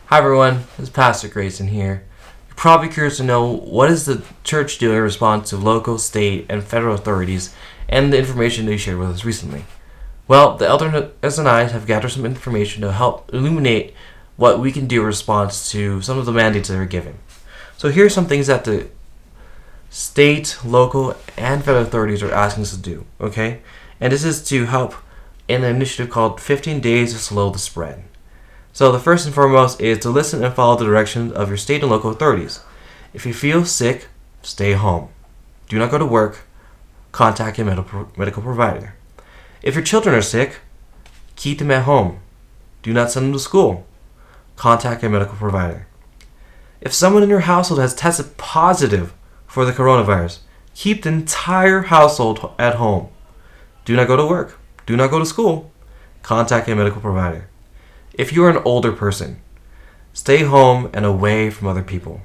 Hi everyone, it's Pastor Grayson here. You're probably curious to know what is the church doing in response to local, state, and federal authorities and the information they shared with us recently. Well, the elders and I have gathered some information to help illuminate what we can do in response to some of the mandates that are given. So here are some things that the state, local, and federal authorities are asking us to do, okay? And this is to help in an initiative called 15 Days to Slow the Spread. So the first and foremost is to listen and follow the directions of your state and local authorities. If you feel sick, stay home. Do not go to work. Contact your medical provider. If your children are sick, keep them at home. Do not send them to school. Contact your medical provider. If someone in your household has tested positive for the coronavirus, keep the entire household at home. Do not go to work. Do not go to school. Contact your medical provider. If you are an older person, stay home and away from other people.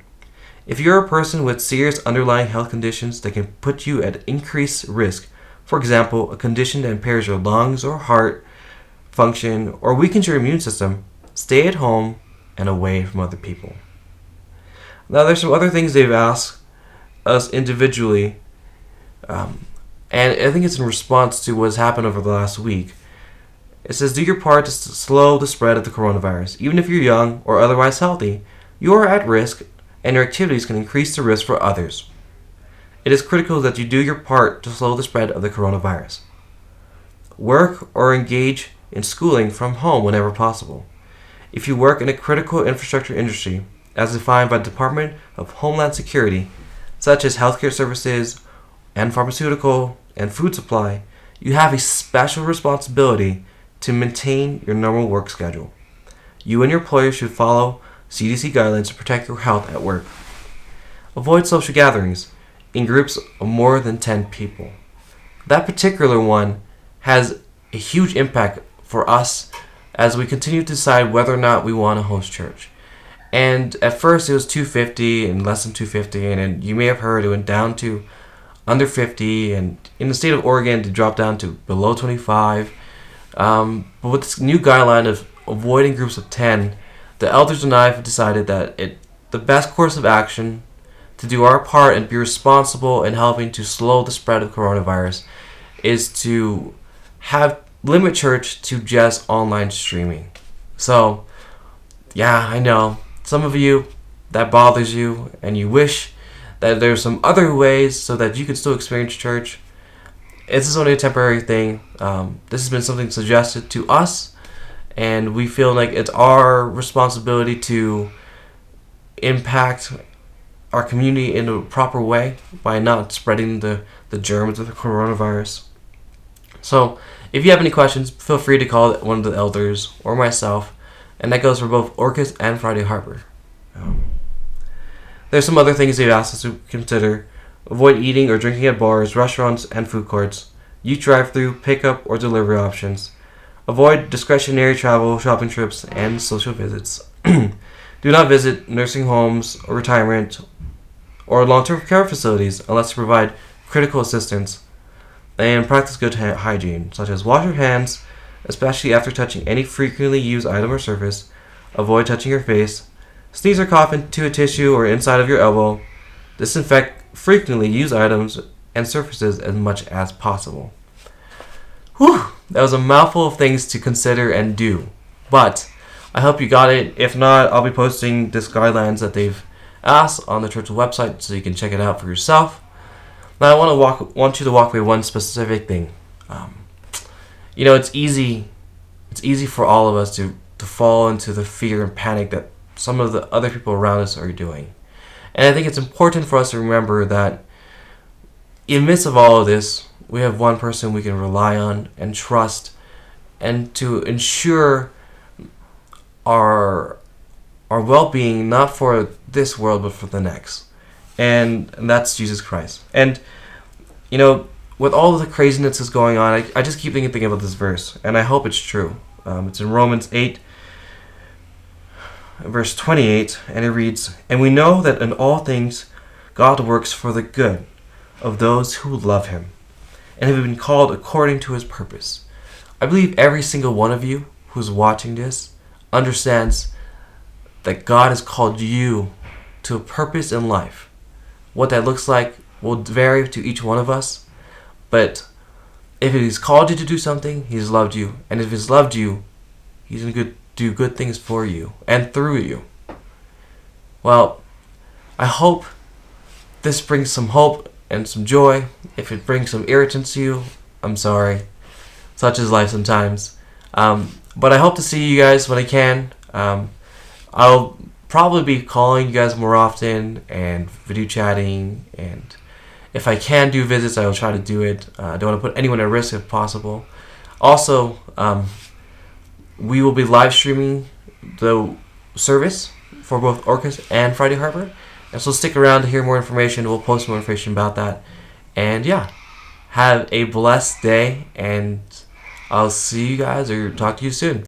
If you're a person with serious underlying health conditions that can put you at increased risk, for example, a condition that impairs your lungs or heart function or weakens your immune system, stay at home and away from other people. Now, there's some other things they've asked us individually, and I think it's in response to what's happened over the last week. It says, do your part to slow the spread of the coronavirus. Even if you're young or otherwise healthy, you are at risk and your activities can increase the risk for others. It is critical that you do your part to slow the spread of the coronavirus. Work or engage in schooling from home whenever possible. If you work in a critical infrastructure industry, as defined by the Department of Homeland Security, such as healthcare services and pharmaceutical and food supply, you have a special responsibility to maintain your normal work schedule. You and your employer should follow CDC guidelines to protect your health at work. Avoid social gatherings in groups of more than 10 people. That particular one has a huge impact for us as we continue to decide whether or not we want to host church. And at first it was 250 and less than 250, and then you may have heard it went down to under 50, and in the state of Oregon it dropped down to below 25. But with this new guideline of avoiding groups of 10, the elders and I have decided that the best course of action to do our part and be responsible in helping to slow the spread of coronavirus is to limit church to just online streaming. So, yeah, I know some of you that bothers you and you wish that there's some other ways so that you can still experience church. This is only a temporary thing. This has been something suggested to us, and we feel like it's our responsibility to impact our community in a proper way by not spreading the germs of the coronavirus. So, if you have any questions, feel free to call one of the elders or myself, and that goes for both Orcas and Friday Harbor. There's some other things they've asked us to consider. Avoid eating or drinking at bars, restaurants, and food courts. Use drive-through, pickup, or delivery options. Avoid discretionary travel, shopping trips, and social visits. Do not visit nursing homes or retirement or long-term care facilities unless you provide critical assistance. And practice good hygiene, such as wash your hands, especially after touching any frequently used item or surface. Avoid touching your face. Sneeze or cough into a tissue or inside of your elbow. Disinfect frequently used items and surfaces as much as possible. Whew, that was a mouthful of things to consider and do, but I hope you got it. If not, I'll be posting this guidelines that they've asked on the church website so you can check it out for yourself. Now, I want you to walk away with one specific thing. It's easy for all of us to fall into the fear and panic that some of the other people around us are doing. And I think it's important for us to remember that in the midst of all of this, we have one person we can rely on and trust, and to ensure our well-being, not for this world, but for the next. And that's Jesus Christ. And, with all of the craziness that's going on, I just keep thinking about this verse, and I hope it's true. It's in Romans 8, verse 28, and it reads, "And we know that in all things God works for the good of those who love him and have been called according to his purpose." I believe every single one of you who's watching this understands that God has called you to a purpose in life. What that looks like will vary to each one of us, but if He's called you to do something, He's loved you. And if He's loved you, He's going to do good things for you and through you. Well, I hope this brings some hope and some joy. If it brings some irritants to you, I'm sorry. Such is life sometimes. But I hope to see you guys when I can. I'll probably be calling you guys more often and video chatting, and if I can do visits, I will try to do it. I don't want to put anyone at risk if possible. Also, we will be live streaming the service for both Orcas and Friday Harbor, and so stick around to hear more information. We'll post more information about that. And yeah, have a blessed day, and I'll see you guys or talk to you soon.